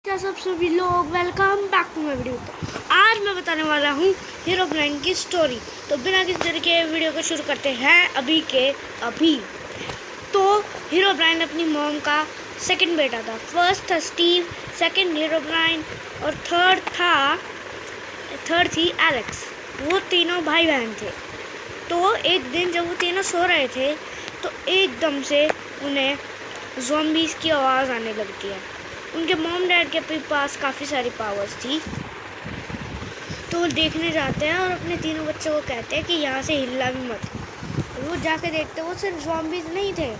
क्या सब सभी लोग welcome back to my video. तो आज मैं बताने वाला हूँ हीरोब्राइन की स्टोरी। तो बिना किसी तरह के वीडियो को शुरू करते हैं अभी के अभी। तो हीरोब्राइन अपनी मॉम का सेकंड बेटा था। फर्स्ट था स्टीव, सेकंड हीरोब्राइन और थर्ड थी एलेक्स। वो तीनों भाई बहन थे। तो एक दिन जब वो तीनों सो रहे थे तो एकदम से उन्हें ज़ॉम्बीज़ की आवाज़ आने लगती है। उनके मॉम डैड के पास काफ़ी सारी पावर्स थी, तो वो देखने जाते हैं और अपने तीनों बच्चों को कहते हैं कि यहाँ से हिलना भी मत। वो जाके देखते हैं वो सिर्फ ज़ॉम्बीज़ नहीं थे,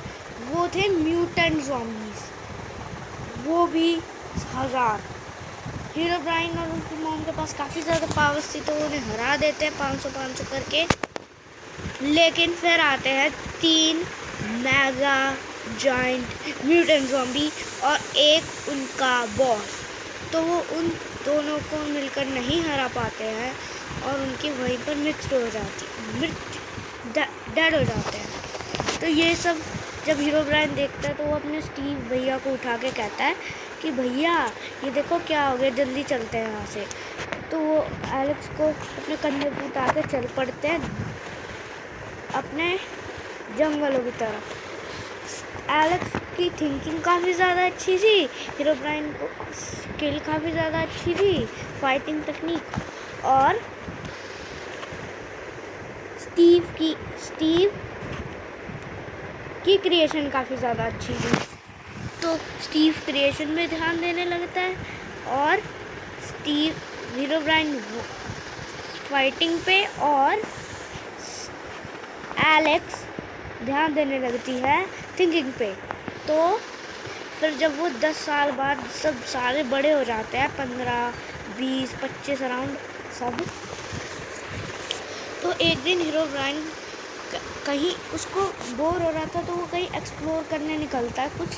वो थे म्यूटेंट ज़ॉम्बीज़, वो भी 1000। हीरोब्राइन और उनकी मॉम के पास काफ़ी ज़्यादा पावर्स थी, तो वो उन्हें हरा देते हैं 500 करके। लेकिन फिर आते हैं 3 मेगा जाइंट म्यूटेंट ज़ॉम्बी और एक उनका बॉस। तो वो उन दोनों को मिलकर नहीं हरा पाते हैं और उनकी वहीं पर डेड हो जाते हैं। तो ये सब जब हीरोब्राइन देखता है तो वो अपने स्टीव भैया को उठा के कहता है कि भैया ये देखो क्या हो गया, जल्दी चलते हैं यहाँ से। तो वो एलेक्स को अपने कंधे पर उठा के चल पड़ते हैं अपने जंगलों की तरफ। एलेक्स की थिंकिंग काफ़ी ज़्यादा अच्छी थी, हीरोब्राइन को स्किल काफ़ी ज़्यादा अच्छी थी, फाइटिंग टेक्निक, और स्टीव की क्रिएशन काफ़ी ज़्यादा अच्छी थी। तो स्टीव क्रिएशन में ध्यान देने लगता है और हीरोब्राइन फाइटिंग पे और एलेक्स ध्यान देने लगती है थिंकिंग पे। तो फिर जब वो 10 साल बाद सब सारे बड़े हो जाते हैं, 15, 20, 25 अराउंड सब, तो एक दिन हीरोब्राइन कहीं उसको बोर हो रहा था तो वो कहीं एक्सप्लोर करने निकलता है कुछ।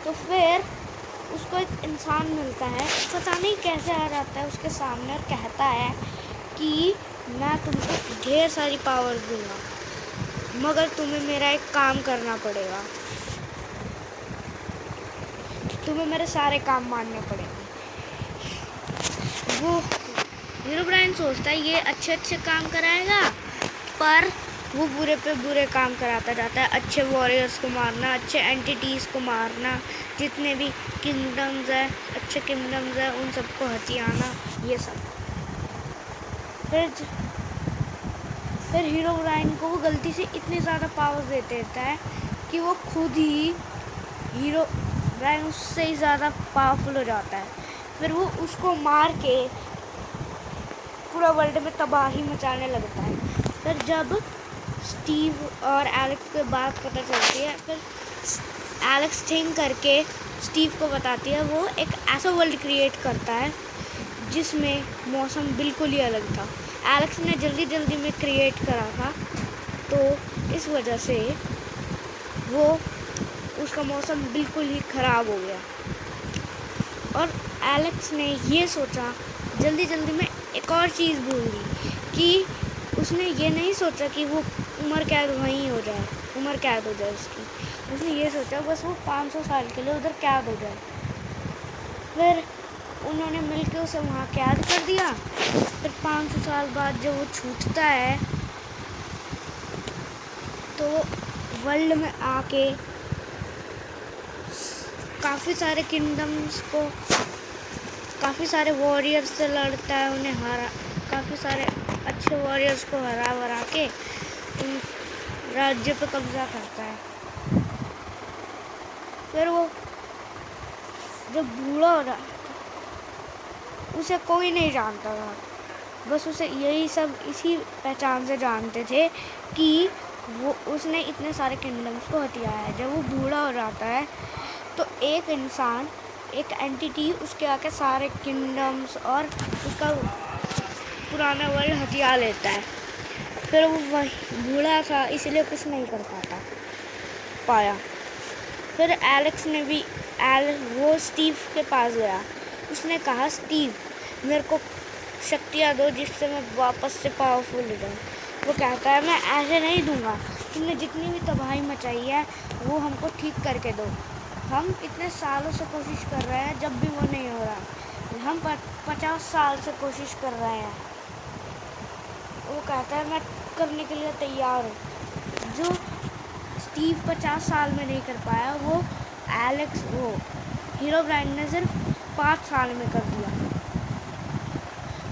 तो फिर उसको एक इंसान मिलता है, पता नहीं कैसे आ जाता है उसके सामने और कहता है कि मैं तुमको ढेर सारी पावर दूंगा, मगर तुम्हें मेरा एक काम करना पड़ेगा, तुम्हें मेरे सारे काम मानने पड़ेंगे। वो हीरोब्राइन सोचता है ये अच्छे काम कराएगा, पर वो बुरे पे बुरे काम कराता जाता है। अच्छे वॉरियर्स को मारना, अच्छे एंटिटीज़ को मारना, जितने भी किंगडम्स है, अच्छे किंगडम्स है, उन सबको हथियाना, ये सब। फिर हीरोब्राइन को वो गलती से इतनी ज़्यादा पावर दे देता है कि वो खुद ही हीरोब्राइन उससे ही ज़्यादा पावरफुल हो जाता है। फिर वो उसको मार के पूरा वर्ल्ड में तबाही मचाने लगता है। फिर जब स्टीव और एलेक्स को बात पता चलती है, फिर एलेक्स थिंक करके स्टीव को बताती है, वो एक ऐसा वर्ल्ड क्रिएट करता है जिसमें मौसम बिल्कुल ही अलग था। एलेक्स ने जल्दी में क्रिएट करा था, तो इस वजह से उसका मौसम बिल्कुल ही ख़राब हो गया। और एलेक्स ने ये सोचा, जल्दी में एक और चीज़ भूल गई कि उसने ये नहीं सोचा कि वो उम्र कैद वहीं हो जाए, उम्र कैद हो जाए उसकी। उसने ये सोचा बस वो 500 साल के लिए उधर कैद हो जाए। फिर उन्होंने मिलकर उसे वहाँ कैद कर दिया। फिर 500 साल बाद जब वो छूटता है तो वर्ल्ड में आके काफ़ी सारे किंगडम्स को, काफ़ी सारे वॉरियर्स से लड़ता है, उन्हें काफ़ी सारे अच्छे वॉरियर्स को हरा के उन राज्य पे कब्जा करता है। फिर वो जब बूढ़ा हो रहा था, उसे कोई नहीं जानता था, बस उसे यही सब इसी पहचान से जानते थे कि वो उसने इतने सारे किंगडम्स को हथियाया है। जब वो बूढ़ा हो जाता है तो एक इंसान, एक एंटिटी उसके आके सारे किंगडम्स और उसका पुराना वर्ल्ड हथिया लेता है। फिर वो वही बूढ़ा था इसलिए कुछ नहीं कर पाया। फिर एलेक्स ने भी वो स्टीव के पास गया। उसने कहा, स्टीव मेरे को शक्तियाँ दो जिससे मैं वापस से पावरफुल हो जाऊँ। वो कहता है मैं ऐसे नहीं दूंगा, तुमने जितनी भी तबाही मचाई है वो हमको ठीक करके दो। हम इतने सालों से कोशिश कर रहे हैं, जब भी वो नहीं हो रहा। हम 50 साल से कोशिश कर रहे हैं। वो कहता है मैं करने के लिए तैयार हूँ। जो स्टीव 50 साल में नहीं कर पाया, वो एलेक्स वो हीरोब्राइन ने सिर्फ 5 साल में कर दिया।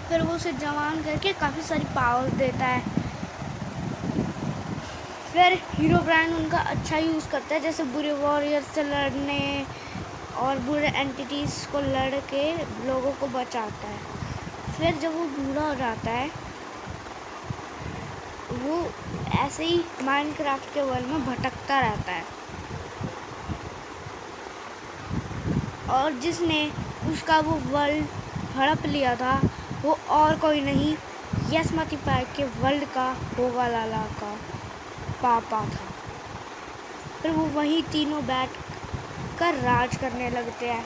फिर वो उसे जवान करके काफ़ी सारी पावर्स देता है। फिर हीरोब्राइन उनका अच्छा यूज़ करता है, जैसे बुरे वॉरियर्स से लड़ने और बुरे एंटिटीज़ को लड़ के लोगों को बचाता है। फिर जब वो बूढ़ा हो जाता है, वो ऐसे ही माइनक्राफ्ट के वर्ल्ड में भटकता रहता है। और जिसने उसका वो वर्ल्ड हड़प लिया था, वो और कोई नहीं, यसमती पाई के वर्ल्ड का होगा लाला का पापा था। फिर वो वही तीनों बैठ कर राज करने लगते हैं।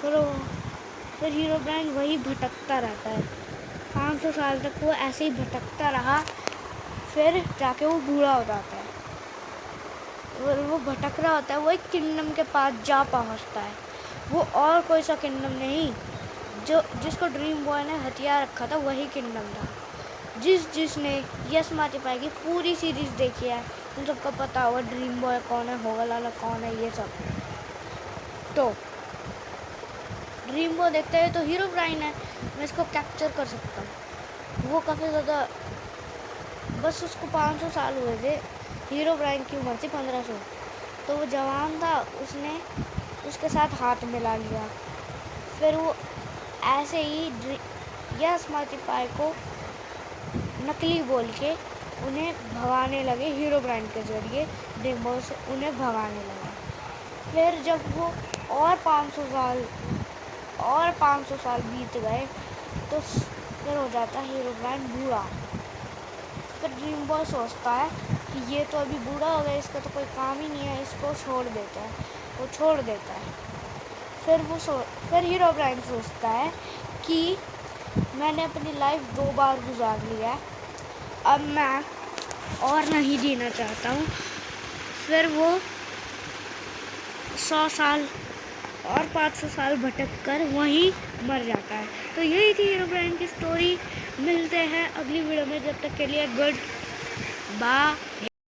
फिर हीरोब्राइन वही भटकता रहता है। 500 साल तक वो ऐसे ही भटकता रहा। फिर जाके वो बूढ़ा हो जाता है। और वो भटक रहा होता है, वो एक किंगडम के पास जा पहुंचता है। वो और कोई सा किंगडम नहीं, जिसको ड्रीम बॉय ने हथियार रखा था, वही किंगडम था। जिसने यसमाती पाई की पूरी सीरीज देखी है, उन सबको पता होगा ड्रीम बॉय कौन है, होगा लाला कौन है, ये सब। तो ड्रीम बॉय देखते हैं तो हीरोब्राइन है, मैं इसको कैप्चर कर सकता हूँ। वो काफ़ी ज़्यादा, बस उसको 500 साल हुए थे, हीरोब्राइन की उम्र थी 1500। तो वो जवान था, उसने उसके साथ हाथ मिला लिया। फिर वो ऐसे ही यसमाती पाई को नकली बोल के उन्हें भगाने लगे, हीरोब्राइन के जरिए ड्रीम बॉय से उन्हें भगाने लगा। फिर जब वो और 500 साल बीत गए, तो फिर हो जाता है हीरोब्राइन बूढ़ा। फिर ड्रीम बॉय सोचता है कि ये तो अभी बूढ़ा हो गया, इसका तो कोई काम ही नहीं है, इसको छोड़ देता है। वो छोड़ देता है। फिर हीरोब्राइन सोचता है कि मैंने अपनी लाइफ 2 बार गुजार लिया है, अब मैं और नहीं जीना चाहता हूँ। फिर वो 100 साल और 500 साल भटक कर वहीं मर जाता है। तो यही थी हीरोब्राइन की स्टोरी। मिलते हैं अगली वीडियो में, जब तक के लिए गुड बाय।